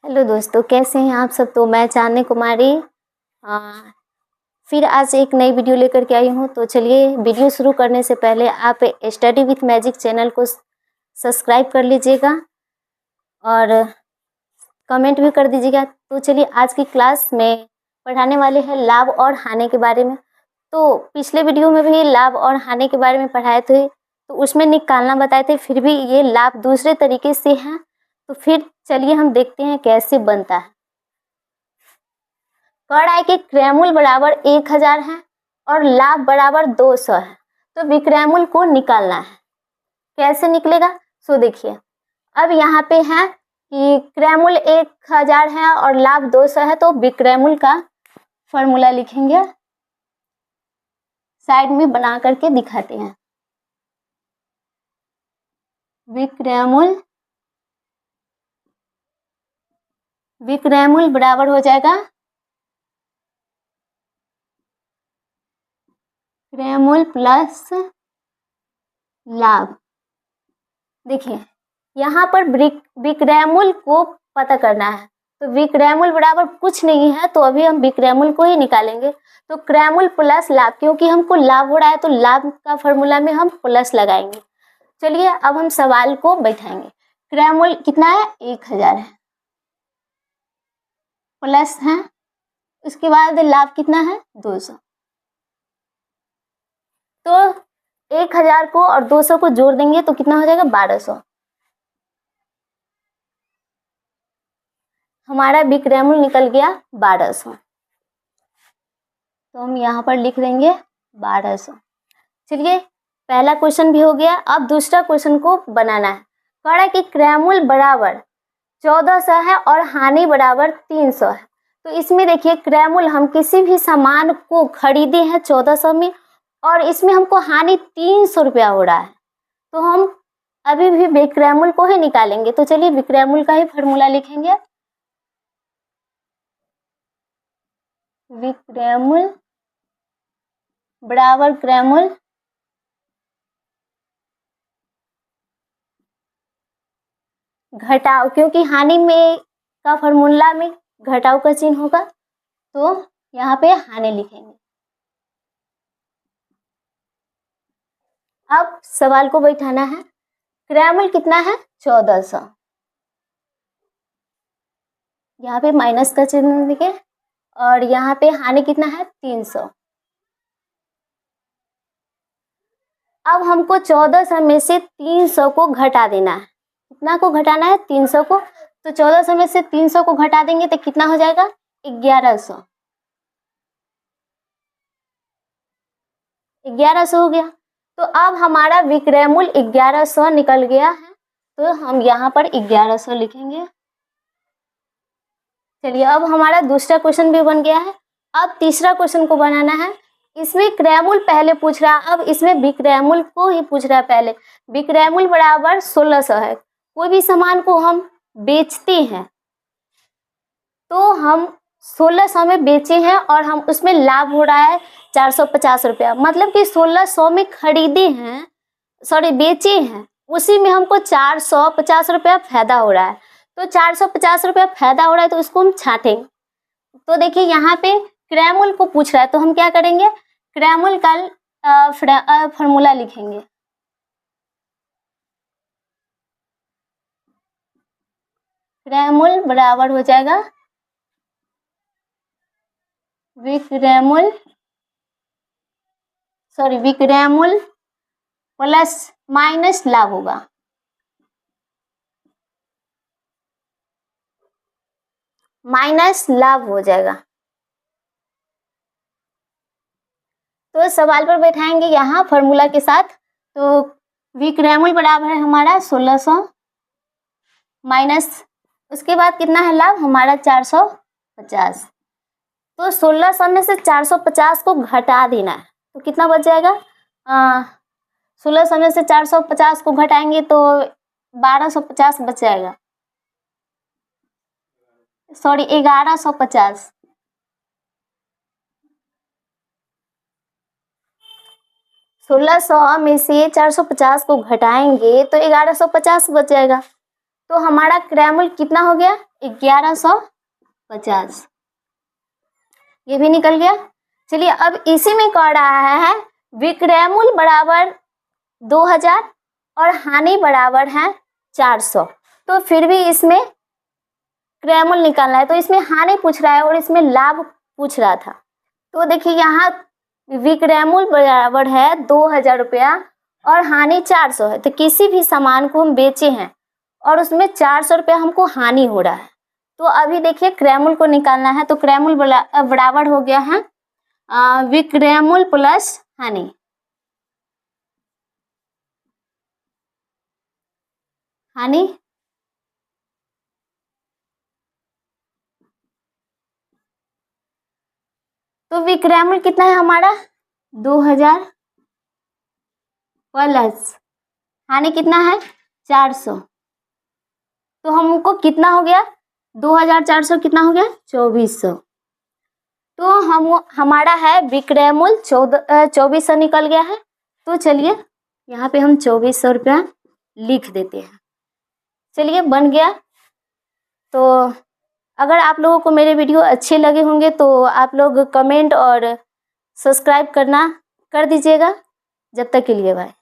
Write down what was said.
Hello दोस्तों, कैसे हैं आप सब। तो मैं चांदनी कुमारी फिर आज एक नई वीडियो लेकर के आई हूँ। तो चलिए, वीडियो शुरू करने से पहले आप स्टडी विथ मैजिक चैनल को सब्सक्राइब कर लीजिएगा और कमेंट भी कर दीजिएगा। तो चलिए, आज की क्लास में पढ़ाने वाले हैं लाभ और हानि के बारे में। तो पिछले वीडियो में भी लाभ और हानि के बारे में पढ़ाए थे, तो उसमें निकालना बताए थे, फिर भी ये लाभ दूसरे तरीके से हैं। तो फिर चलिए हम देखते हैं कैसे बनता है। कर आय के क्रयमूल्य बराबर 1000 है और लाभ बराबर 200 है। तो विक्रयमूल्य को निकालना है। कैसे निकलेगा? सो देखिए, अब यहाँ पे है कि क्रयमूल्य 1000 है और लाभ 200 है, तो विक्रयमूल्य का फॉर्मूला लिखेंगे। साइड में बना करके दिखाते हैं। विक्रयमूल्य बराबर हो जाएगा क्रयमूल्य प्लस लाभ। देखिए, यहाँ पर विक्रयमूल्य को पता करना है, तो विक्रयमूल्य बराबर कुछ नहीं है, तो अभी हम विक्रयमूल्य को ही निकालेंगे। तो क्रयमूल्य प्लस लाभ, क्योंकि हमको लाभ हो रहा है तो लाभ का फॉर्मूला में हम प्लस लगाएंगे। चलिए, अब हम सवाल को बैठाएंगे। क्रयमूल्य कितना है? 1000 है, प्लस है, उसके बाद लाभ कितना है? 200। तो 1000 को और 200 को जोड़ देंगे तो कितना हो जाएगा? 1200। हमारा विक्रयमूल्य निकल गया 1200। तो हम यहाँ पर लिख देंगे 1200। चलिए, पहला क्वेश्चन भी हो गया। अब दूसरा क्वेश्चन को बनाना है। कह रहा है कि क्रयमूल्य बराबर 1400 है और हानि बराबर 300 है। तो इसमें देखिए, क्रयमूल्य हम किसी भी सामान को खरीदे हैं 1400 में, और इसमें हमको हानि 300 रुपया हो रहा है। तो हम अभी भी विक्रयमूल्य को ही निकालेंगे। तो चलिए, विक्रयमूल्य का ही फॉर्मूला लिखेंगे। विक्रयमूल्य बराबर क्रयमूल्य घटाओ, क्योंकि हानि में का फॉर्मूला में घटाओ का चिन्ह होगा, तो यहाँ पे हानि लिखेंगे। अब सवाल को बैठाना है। क्रयमूल्य कितना है? 1400। यहाँ पे माइनस का चिन्ह लिखे, और यहाँ पे हानि कितना है? 300। अब हमको 1400 में से 300 को घटा देना है। कितना को घटाना है? 300 को। तो 1400 में से 300 को घटा देंगे तो कितना हो जाएगा? 1100। 1100 हो गया। तो अब हमारा विक्रयमूल्य 1100 निकल गया है, तो हम यहाँ पर 1100 लिखेंगे। चलिए, अब हमारा दूसरा क्वेश्चन भी बन गया है। अब तीसरा क्वेश्चन को बनाना है। इसमें क्रयमूल्य पहले पूछ रहा है, अब इसमें विक्रयमूल्य को ही पूछ रहा है पहले। विक्रयमूल्य बराबर 1600 है। कोई भी सामान को हम बेचते हैं, तो हम 1600 में बेचे हैं और हम उसमें लाभ हो रहा है 450 रुपया। मतलब कि 1600 में खरीदे हैं, सॉरी बेचे हैं, उसी में हमको 450 रुपया फायदा हो रहा है। तो 450 रुपया फायदा हो रहा है, तो उसको हम छाटेंगे। तो देखिए, यहाँ पे क्रयमूल्य को पूछ रहा है, तो हम क्या करेंगे? क्रयमूल्य का फॉर्मूला लिखेंगे। क्रयमूल्य बराबर हो जाएगा विक्रयमूल्य प्लस माइनस लाभ होगा। माइनस लाभ हो जाएगा। तो सवाल पर बैठाएंगे यहाँ फॉर्मूला के साथ। तो विक्रयमूल्य बराबर है हमारा 1600 माइनस, उसके बाद कितना है लाभ हमारा? 450। तो 1600 में से 450 को घटा देना है, तो कितना बच जाएगा? 1600 में से 450 को घटाएंगे तो 1250 बच जाएगा, सॉरी 1150। 1600 में से 450 को घटाएंगे तो 1150 बच जाएगा। तो हमारा क्रयमूल्य कितना हो गया? 1150। ये भी निकल गया। चलिए अब इसी में कह रहा है विक्रयमूल्य बराबर 2000 और हानि बराबर है 400। तो फिर भी इसमें क्रयमूल्य निकालना है, तो इसमें हानि पूछ रहा है और इसमें लाभ पूछ रहा था। तो देखिए यहाँ विक्रयमूल्य बराबर है 2000 रुपया और हानि 400 है। तो किसी भी सामान को हम बेचे हैं और उसमें 400 रुपया हमको हानि हो रहा है, तो अभी देखिए क्रयमूल्य को निकालना है। तो क्रयमूल्य बराबर हो गया है विक्रयमूल्य प्लस हानि। हानि तो विक्रयमूल्य कितना है हमारा? 2000 प्लस हानि कितना है? 400। तो हमको कितना हो गया? 2400 कितना हो गया? 2400। तो हमारा है विक्रयमूल्य 2400 निकल गया है। तो चलिए यहाँ पे हम 2400 रुपया लिख देते हैं। चलिए बन गया। तो अगर आप लोगों को मेरे वीडियो अच्छे लगे होंगे तो आप लोग कमेंट और सब्सक्राइब करना कर दीजिएगा। जब तक के लिए बाय।